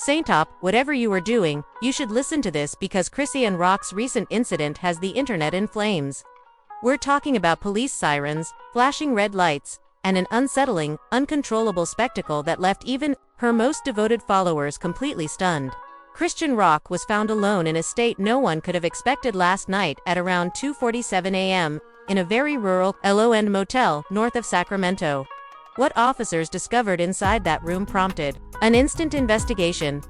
Saintop, whatever you are doing, you should listen to this because Chrisean Rock's recent incident has the internet in flames. We're talking about police sirens, flashing red lights, and an unsettling, uncontrollable spectacle that left even her most devoted followers completely stunned. Chrisean Rock was found alone in a state no one could have expected last night at around 2:47 a.m. in a very rural low-end motel north of Sacramento. What officers discovered inside that room prompted an instant investigation.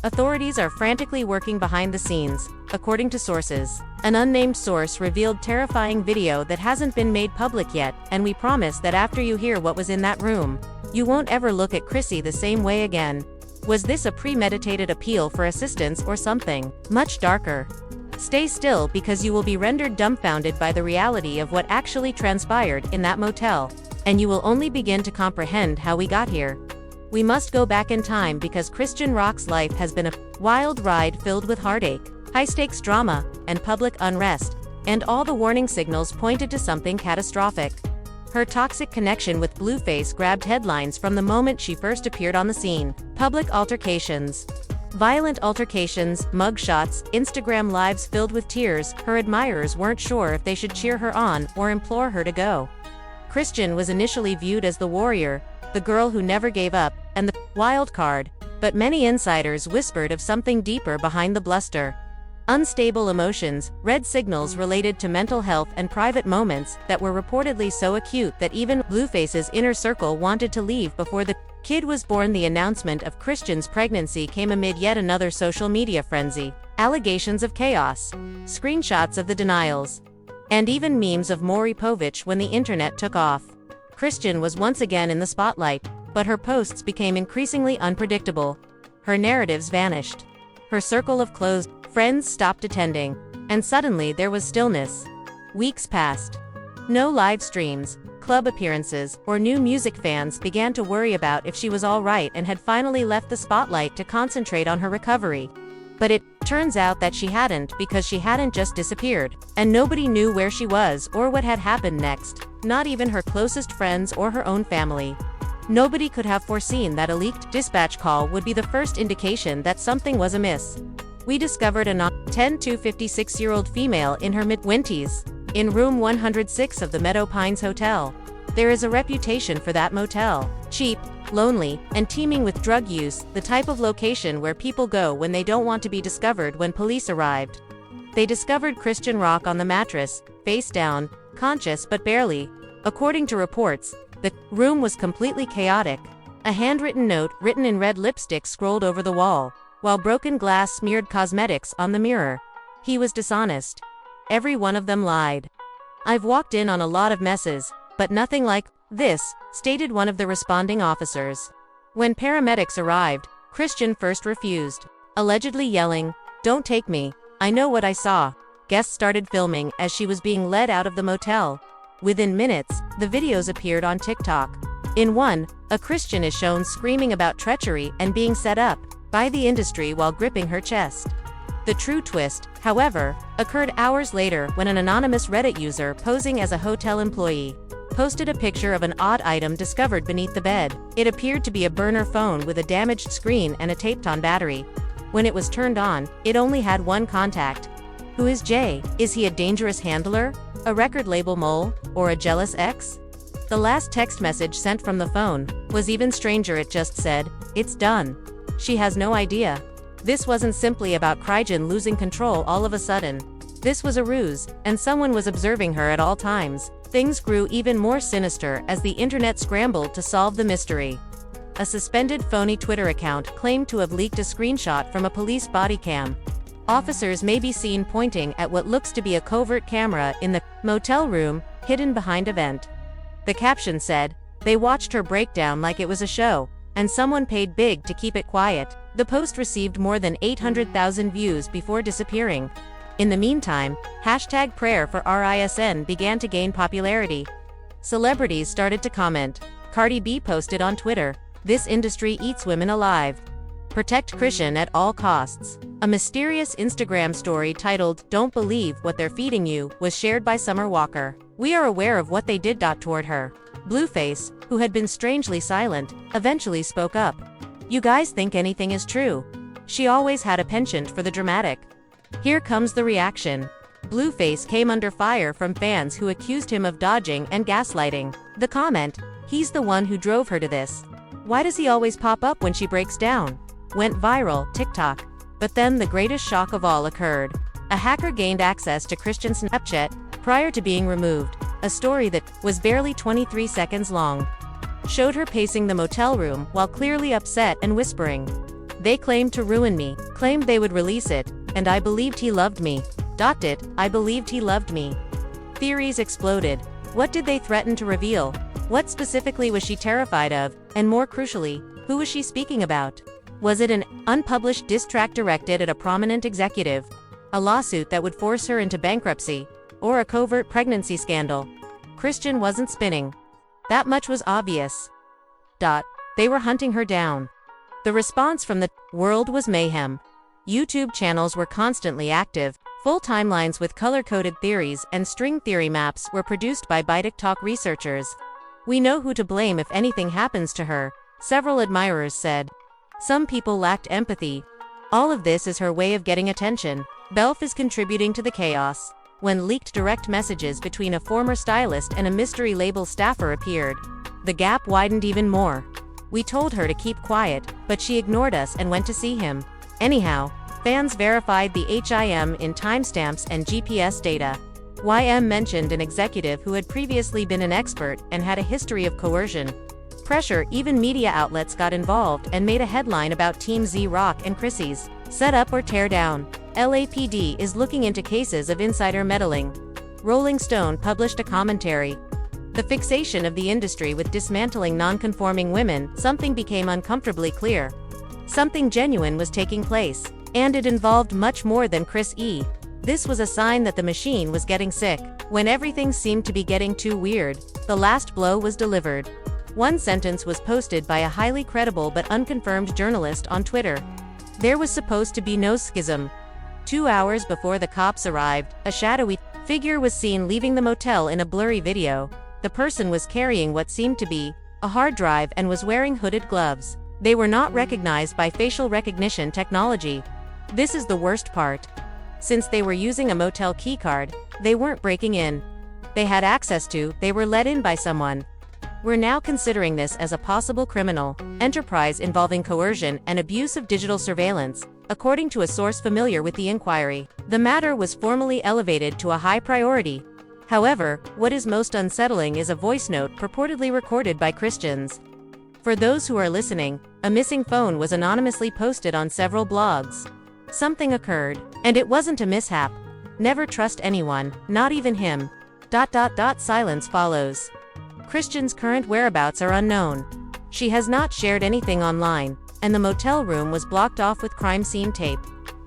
Authorities are frantically working behind the scenes, according to sources. An unnamed source revealed terrifying video that hasn't been made public yet, and we promise that after you hear what was in that room, you won't ever look at Chrissy the same way again. Was this a premeditated appeal for assistance or something much darker? Stay still because you will be rendered dumbfounded by the reality of what actually transpired in that motel, and you will only begin to comprehend how we got here. We must go back in time because Chrisean Rock's life has been a wild ride filled with heartache, high-stakes drama, and public unrest, and all the warning signals pointed to something catastrophic. Her toxic connection with Blueface grabbed headlines from the moment she first appeared on the scene. Public altercations. Violent altercations, mugshots, Instagram lives filled with tears. Her admirers weren't sure if they should cheer her on or implore her to go. Chrisean was initially viewed as the warrior, the girl who never gave up, and the wild card, but many insiders whispered of something deeper behind the bluster. Unstable emotions, red signals related to mental health and private moments that were reportedly so acute that even Blueface's inner circle wanted to leave before the kid was born. The announcement of Chrisean's pregnancy came amid yet another social media frenzy. Allegations of chaos, screenshots of the denials, and even memes of Maury Povich when the internet took off. Chrisean was once again in the spotlight, but her posts became increasingly unpredictable. Her narratives vanished. Her circle of close friends stopped attending, and suddenly there was stillness. Weeks passed. No live streams, club appearances, or new music. Fans began to worry about if she was all right and had finally left the spotlight to concentrate on her recovery. But it turns out that she hadn't, because she hadn't just disappeared, and nobody knew where she was or what had happened next, not even her closest friends or her own family. Nobody could have foreseen that a leaked dispatch call would be the first indication that something was amiss. We discovered a 10 to 56-year-old female in her mid-20s, in room 106 of the Meadow Pines Hotel. There is a reputation for that motel: cheap, lonely, and teeming with drug use, the type of location where people go when they don't want to be discovered. When police arrived, they discovered Chrisean Rock on the mattress, face down, conscious but barely. According to reports, the room was completely chaotic. A handwritten note written in red lipstick scrolled over the wall, while broken glass smeared cosmetics on the mirror. He was dishonest. Every one of them lied. "I've walked in on a lot of messes, but nothing like this," stated one of the responding officers. When paramedics arrived, Chrisean first refused, allegedly yelling, "Don't take me, I know what I saw." Guests started filming as she was being led out of the motel. Within minutes, the videos appeared on TikTok. In one, a Chrisean is shown screaming about treachery and being set up by the industry while gripping her chest. The true twist, however, occurred hours later when an anonymous Reddit user posing as a hotel employee posted a picture of an odd item discovered beneath the bed. It appeared to be a burner phone with a damaged screen and a taped-on battery. When it was turned on, it only had one contact. Who is Jay? Is he a dangerous handler, a record label mole, or a jealous ex? The last text message sent from the phone was even stranger. It just said, "It's done." She has no idea. This wasn't simply about Chrisean losing control all of a sudden. This was a ruse, and someone was observing her at all times. Things grew even more sinister as the internet scrambled to solve the mystery. A suspended phony Twitter account claimed to have leaked a screenshot from a police body cam. Officers may be seen pointing at what looks to be a covert camera in the motel room, hidden behind a vent. The caption said, "They watched her break down like it was a show, and someone paid big to keep it quiet." The post received more than 800,000 views before disappearing. In the meantime, #prayer for RISN began to gain popularity. Celebrities started to comment. Cardi B posted on Twitter, "This industry eats women alive. Protect Chrisean at all costs." A mysterious Instagram story titled, "Don't Believe What They're Feeding You," was shared by Summer Walker. "We are aware of what they did." Toward her. Blueface, who had been strangely silent, eventually spoke up. You guys think anything is true? She always had a penchant for the dramatic. Here comes the reaction. Blueface came under fire from fans who accused him of dodging and gaslighting. The comment, "He's the one who drove her to this. Why does he always pop up when she breaks down?" went viral, TikTok. But then the greatest shock of all occurred. A hacker gained access to Chrisean's Snapchat prior to being removed. A story that was barely 23 seconds long showed her pacing the motel room while clearly upset and whispering, "They claimed to ruin me, claimed they would release it, and I believed he loved me. I believed he loved me." Theories exploded. What did they threaten to reveal? What specifically was she terrified of? And more crucially, who was she speaking about? Was it an unpublished diss track directed at a prominent executive? A lawsuit that would force her into bankruptcy? Or a covert pregnancy scandal? Chrisean wasn't spinning. That much was obvious. They were hunting her down. The response from the world was mayhem. YouTube channels were constantly active. Full timelines with color-coded theories and string theory maps were produced by ByTikTok researchers. "We know who to blame if anything happens to her," several admirers said. Some people lacked empathy. All of this is her way of getting attention. Belf is contributing to the chaos. When leaked direct messages between a former stylist and a mystery label staffer appeared, the gap widened even more. "We told her to keep quiet, but she ignored us and went to see him. Anyhow." Fans verified the HIM in timestamps and GPS data. YM mentioned an executive who had previously been an expert and had a history of coercion. Pressure. Even media outlets got involved and made a headline about Team Z Rock and Chrissy's set up or tear down. LAPD is looking into cases of insider meddling. Rolling Stone published a commentary. The fixation of the industry with dismantling non-conforming women, something became uncomfortably clear. Something genuine was taking place. And it involved much more than Chris E. This was a sign that the machine was getting sick. When everything seemed to be getting too weird, the last blow was delivered. One sentence was posted by a highly credible but unconfirmed journalist on Twitter. There was supposed to be no schism. 2 hours before the cops arrived, a shadowy figure was seen leaving the motel in a blurry video. The person was carrying what seemed to be a hard drive and was wearing hooded gloves. They were not recognized by facial recognition technology. This is the worst part. Since they were using a motel keycard, they weren't breaking in. They had access to, they were let in by someone. We're now considering this as a possible criminal enterprise involving coercion and abuse of digital surveillance, according to a source familiar with the inquiry. The matter was formally elevated to a high priority. However, what is most unsettling is a voice note purportedly recorded by Christians. For those who are listening, a missing phone was anonymously posted on several blogs. Something occurred, and it wasn't a mishap. Never trust anyone, not even him. Silence follows. Chrisean's current whereabouts are unknown. She has not shared anything online, and the motel room was blocked off with crime scene tape.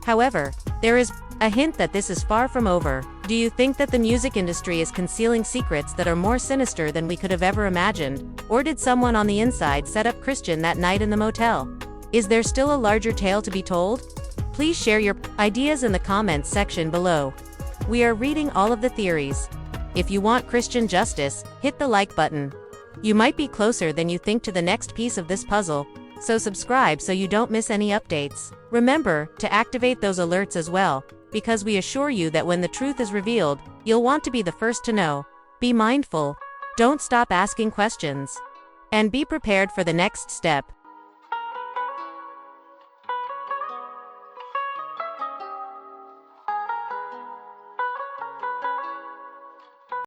However, there is a hint that this is far from over. Do you think that the music industry is concealing secrets that are more sinister than we could have ever imagined? Or did someone on the inside set up Chrisean that night in the motel? Is there still a larger tale to be told? Please share your ideas in the comments section below. We are reading all of the theories. If you want Chrisean justice, hit the like button. You might be closer than you think to the next piece of this puzzle, so subscribe so you don't miss any updates. Remember to activate those alerts as well, because we assure you that when the truth is revealed, you'll want to be the first to know. Be mindful, don't stop asking questions, and be prepared for the next step.